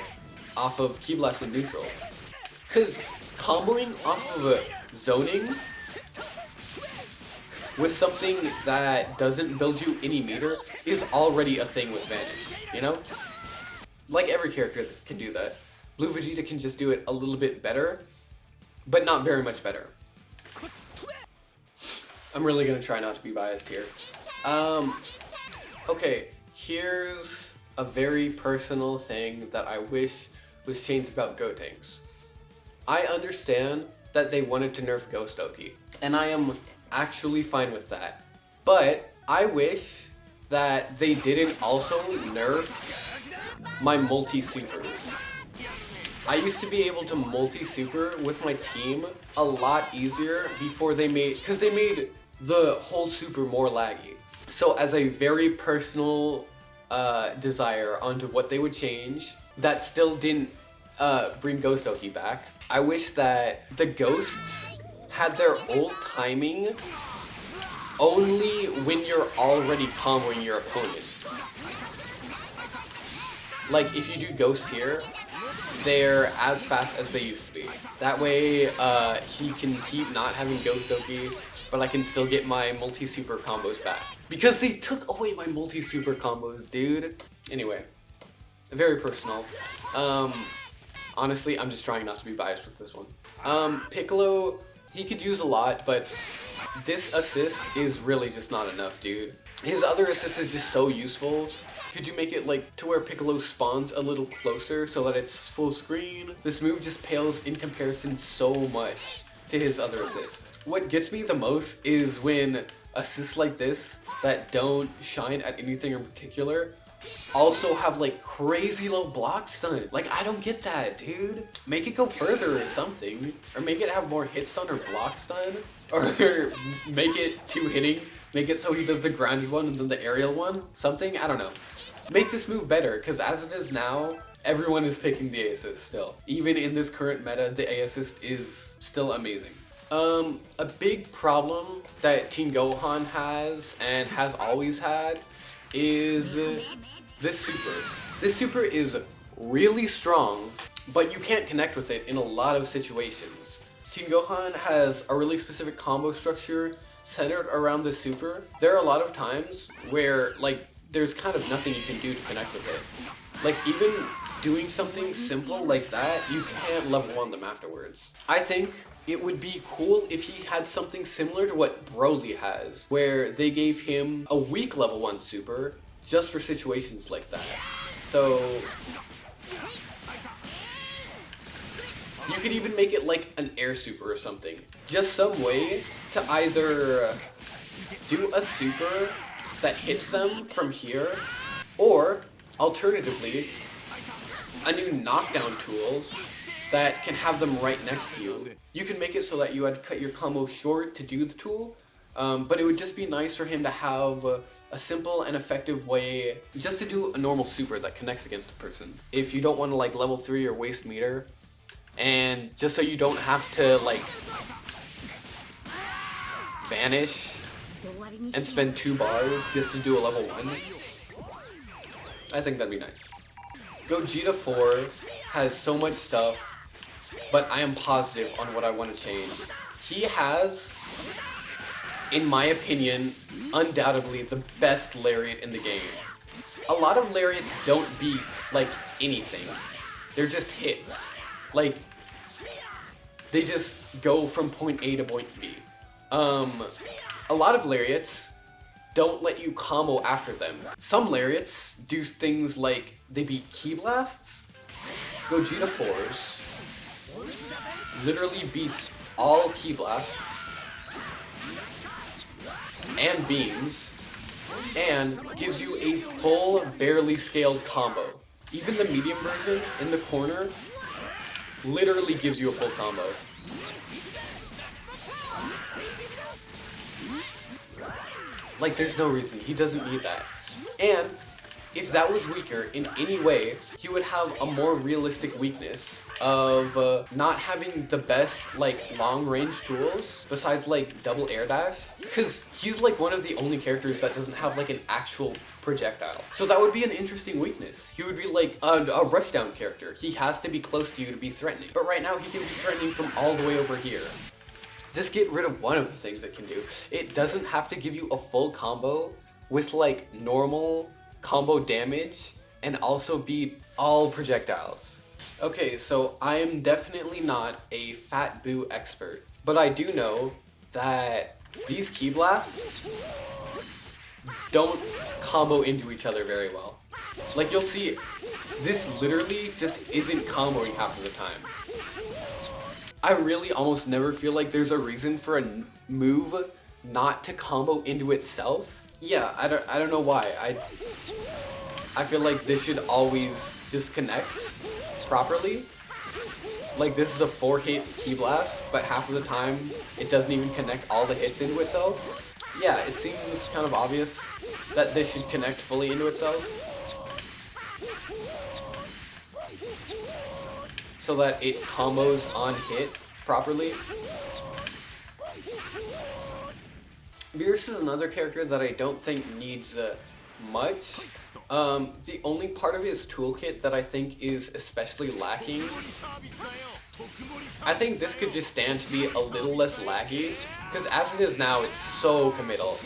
off of Ki Blast and neutral. Because comboing off of a zoning with something that doesn't build you any meter is already a thing with Vanish, you know? Like, every character can do that. Blue Vegeta can just do it a little bit better, but not very much better. I'm really gonna try not to be biased here. Okay, here's a very personal thing that I wish was changed about Gotenks. I understand that they wanted to nerf Ghost Oki, and I am actually fine with that. But I wish that they didn't also nerf my multi-supers. I used to be able to multi-super with my team a lot easier before they made, because they made the whole super more laggy. So as a very personal desire onto what they would change that still didn't bring Ghost Oki back, I wish that the ghosts had their old timing only when you're already comboing your opponent. Like, if you do ghosts here, they're as fast as they used to be. That way, he can keep not having Ghost Oki, but I can still get my multi-super combos back. Because they took away my multi-super combos, dude. Anyway, very personal. Honestly, I'm just trying not to be biased with this one. Piccolo, he could use a lot, but this assist is really just not enough, dude. His other assist is just so useful. Could you make it like to where Piccolo spawns a little closer so that it's full screen? This move just pales in comparison so much to his other assist. What gets me the most is when assists like this that don't shine at anything in particular also have like crazy low block stun. Like, I don't get that, dude. Make it go further or something, or make it have more hit stun or block stun, or make it two hitting, make it so he does the groundy one and then the aerial one, something, I don't know. Make this move better, because as it is now, everyone is picking the A assist still. Even in this current meta, the A assist is still amazing. A big problem that Teen Gohan has, and has always had, is this super. This super is really strong, but you can't connect with it in a lot of situations. Teen Gohan has a really specific combo structure centered around the super. There are a lot of times where, like, there's kind of nothing you can do to connect with it. Like, even doing something simple like that, you can't level 1 them afterwards. I think it would be cool if he had something similar to what Broly has, where they gave him a weak level 1 super just for situations like that. So you could even make it like an air super or something. Just some way to either do a super that hits them from here, or alternatively, a new knockdown tool that can have them right next to you. You can make it so that you had to cut your combo short to do the tool, but it would just be nice for him to have a simple and effective way just to do a normal super that connects against a person. If you don't want to like level 3 or waste meter, and just so you don't have to like vanish and spend 2 bars just to do a level 1, I think that'd be nice. Gogeta 4 has so much stuff, but I am positive on what I want to change. He has, in my opinion, undoubtedly the best lariat in the game. A lot of lariats don't beat like anything. They're just hits. Like, they just go from point A to point B. A lot of lariats don't let you combo after them. Some lariats do things like they beat ki blasts. Gogeta 4's literally beats all ki blasts and beams and gives you a full, barely scaled combo. Even the medium version in the corner literally gives you a full combo. Like, there's no reason. He doesn't need that. And if that was weaker in any way, he would have a more realistic weakness of not having the best, like, long-range tools besides, like, double air dash. Because he's, like, one of the only characters that doesn't have, like, an actual projectile. So that would be an interesting weakness. He would be, like, a rushdown character. He has to be close to you to be threatening. But right now, he can be threatening from all the way over here. Just get rid of one of the things it can do. It doesn't have to give you a full combo with, like, normal combo damage and also beat all projectiles. Okay, so I am definitely not a Fat Boo expert, but I do know that these ki blasts don't combo into each other very well. Like, you'll see, this literally just isn't comboing half of the time. I really almost never feel like there's a reason for a move not to combo into itself. Yeah, I don't know why. I feel like this should always just connect properly. Like, this is a 4-hit ki blast, but half of the time it doesn't even connect all the hits into itself. Yeah, it seems kind of obvious that this should connect fully into itself, so that it combos on hit properly. Beerus is another character that I don't think needs much. The only part of his toolkit that I think is especially lacking, I think this could just stand to be a little less laggy, because as it is now, it's so committal.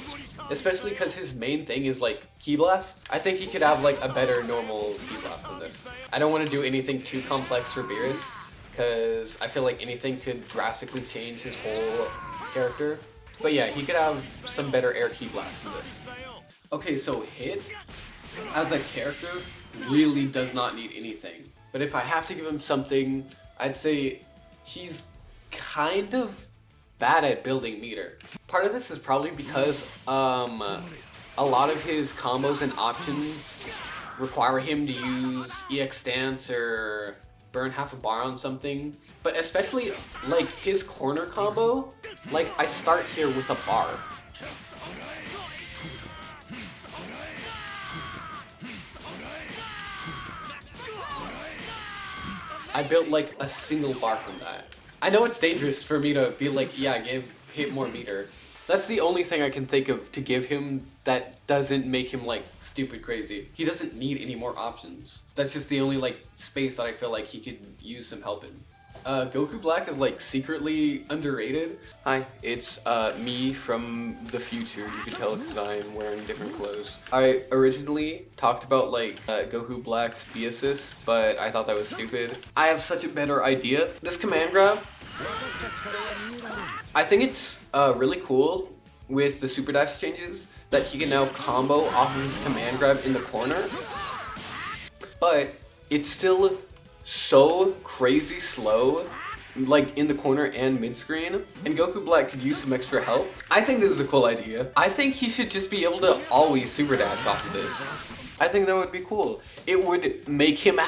Especially because his main thing is like ki blasts. I think he could have like a better normal ki blast than this. I don't want to do anything too complex for Beerus, because I feel like anything could drastically change his whole character. But yeah, he could have some better air ki blasts than this. Okay, so Hit, as a character, really does not need anything. But if I have to give him something, I'd say he's kind of bad at building meter. Part of this is probably because a lot of his combos and options require him to use EX stance or burn half a bar on something. But especially like his corner combo, like I start here with a bar. I built like a single bar from that. I know it's dangerous for me to be like, yeah, give Hit more meter. That's the only thing I can think of to give him that doesn't make him like stupid crazy. He doesn't need any more options. That's just the only like space that I feel like he could use some help in. Goku Black is like secretly underrated. Hi, it's me from the future. You can tell because I'm wearing different clothes. I originally talked about like Goku Black's B assist, but I thought that was stupid. I have such a better idea. This command grab, I think it's really cool with the super dash changes that he can now combo off of his command grab in the corner. but it's still so crazy slow, like in the corner and mid-screen, and Goku Black could use some extra help. I think this is a cool idea. I think he should just be able to always super dash off of this. I think that would be cool. It would make him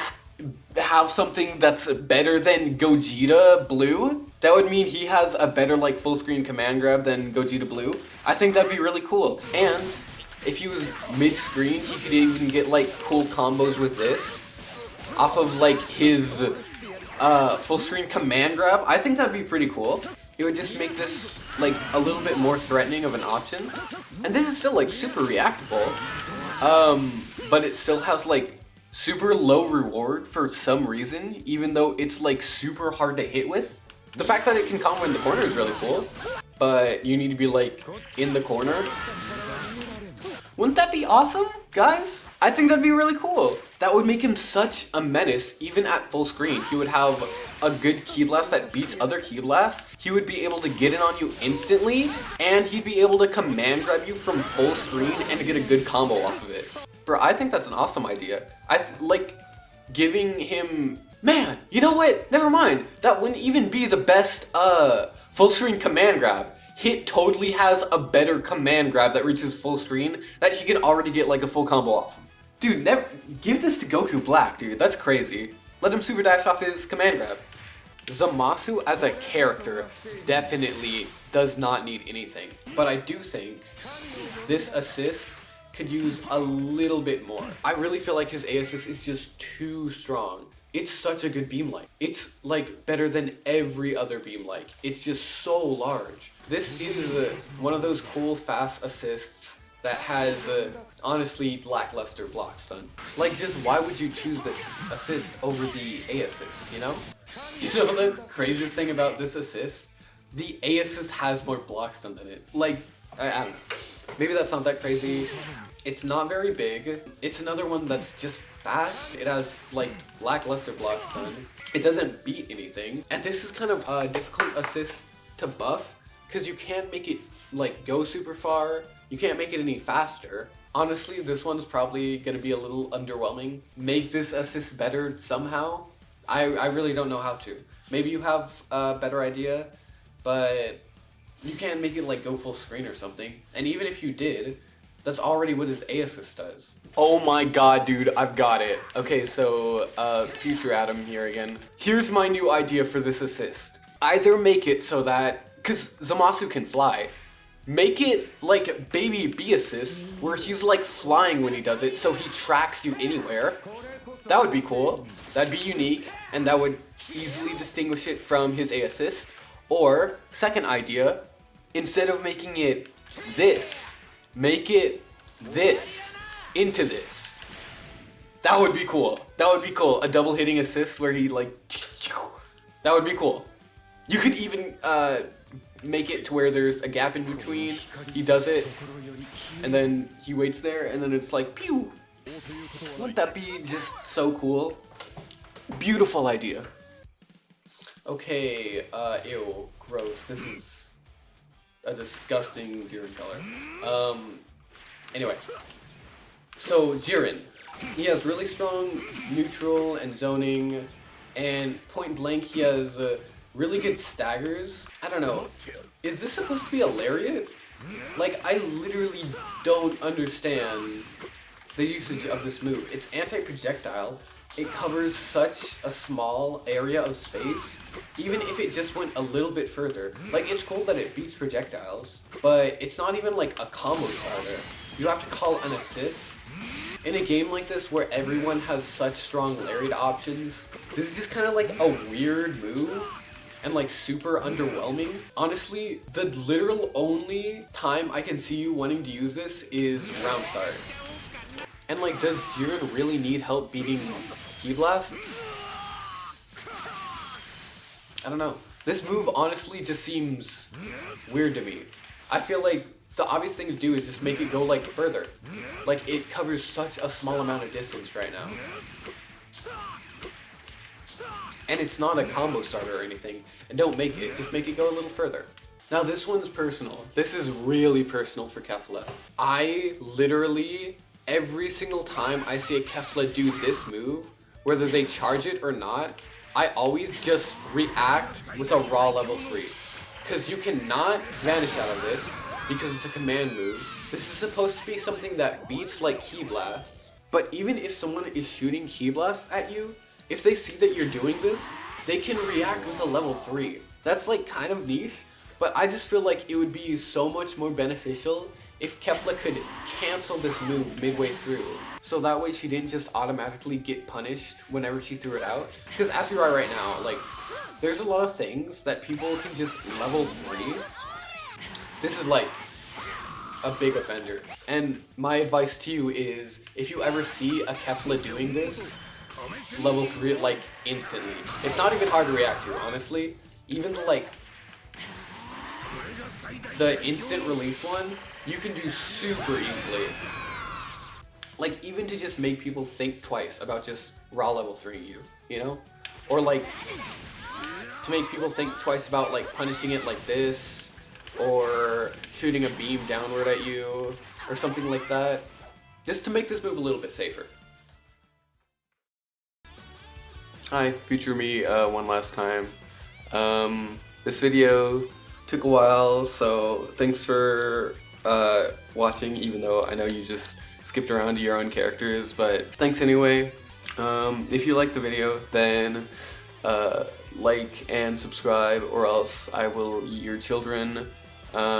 have something that's better than Gogeta Blue. That would mean he has a better like full screen command grab than Gogeta Blue. I think that'd be really cool. And if he was mid-screen, he could even get like cool combos with this off of like his full screen command grab. I think that'd be pretty cool. It would just make this like a little bit more threatening of an option. And this is still like super reactable. But it still has like super low reward for some reason, even though it's like super hard to hit with. The fact that it can combo in the corner is really cool, but you need to be like in the corner. Wouldn't that be awesome, guys? I think that'd be really cool. That would make him such a menace, even at full screen. He would have a good ki blast that beats other ki blasts. He would be able to get in on you instantly, and he'd be able to command grab you from full screen and get a good combo off of it. Bro, I think that's an awesome idea. I like giving him... Man, you know what? Never mind. That wouldn't even be the best full screen command grab. Hit totally has a better command grab that reaches full screen that he can already get like a full combo off. Dude, never give this to Goku Black, dude. That's crazy. Let him super dash off his command grab. Zamasu as a character definitely does not need anything. But I do think this assist could use a little bit more. I really feel like his A assist is just too strong. It's such a good beam like. It's like better than every other beam like. It's just so large. This is one of those cool fast assists that has honestly lackluster block stun. Like, just why would you choose this assist over the A assist, you know? You know the craziest thing about this assist? The A assist has more block stun than it. Like, I don't know. Maybe that's not that crazy. It's not very big. It's another one that's just fast. It has like lackluster block stun. It doesn't beat anything. And this is kind of a difficult assist to buff because you can't make it like go super far. You can't make it any faster. Honestly, this one's probably gonna be a little underwhelming. Make this assist better somehow. I really don't know how to. Maybe you have a better idea, but you can't make it like go full screen or something. And even if you did, that's already what his A assist does. Oh my god, dude, I've got it. Okay, so, future Adam here again. Here's my new idea for this assist. Either make it so that, because Zamasu can fly, make it like baby B assist, where he's like flying when he does it, so he tracks you anywhere. That would be cool. That'd be unique, and that would easily distinguish it from his A assist. Or, second idea, instead of making it this, make it this into this. That would be cool. That would be cool. A double hitting assist where he like... That would be cool. You could even make it to where there's a gap in between. He does it, and then he waits there, and then it's like, pew! Wouldn't that be just so cool? Beautiful idea. Okay, ew, gross. This is a disgusting Jiren color. Anyway. So, Jiren. He has really strong neutral and zoning, and point blank he has really good staggers. I don't know. Is this supposed to be a lariat? Like, I literally don't understand the usage of this move. It's anti-projectile. It covers such a small area of space, even if it just went a little bit further. Like, it's cool that it beats projectiles, but it's not even like a combo starter. You have to call an assist. In a game like this where everyone has such strong lariat options, this is just kind of like a weird move and like super underwhelming. Honestly, the literal only time I can see you wanting to use this is round start. And like, does Jiren really need help beating ki blasts? I don't know. This move honestly just seems weird to me. I feel like the obvious thing to do is just make it go like further. Like, it covers such a small amount of distance right now. And it's not a combo starter or anything. And don't make it, just make it go a little further. Now this one's personal. This is really personal for Kefla. I literally, every single time I see a Kefla do this move, whether they charge it or not, I always just react with a raw level 3. Because you cannot vanish out of this, because it's a command move. This is supposed to be something that beats like ki blasts. But even if someone is shooting ki blasts at you, if they see that you're doing this, they can react with a level 3. That's like kind of niche, but I just feel like it would be so much more beneficial if Kefla could cancel this move midway through. So that way she didn't just automatically get punished whenever she threw it out. Because as you are right now, like, there's a lot of things that people can just level 3. This is like a big offender. And my advice to you is, if you ever see a Kefla doing this, level 3 it like instantly. It's not even hard to react to, honestly. Even the instant release one, you can do super easily. Like, even to just make people think twice about just raw level 3 you, you know? Or like, to make people think twice about like punishing it like this, or shooting a beam downward at you, or something like that. Just to make this move a little bit safer. Hi, future me one last time. This video took a while, so thanks for watching, even though I know you just skipped around to your own characters, but thanks anyway. If you liked the video, then like and subscribe, or else I will eat your children.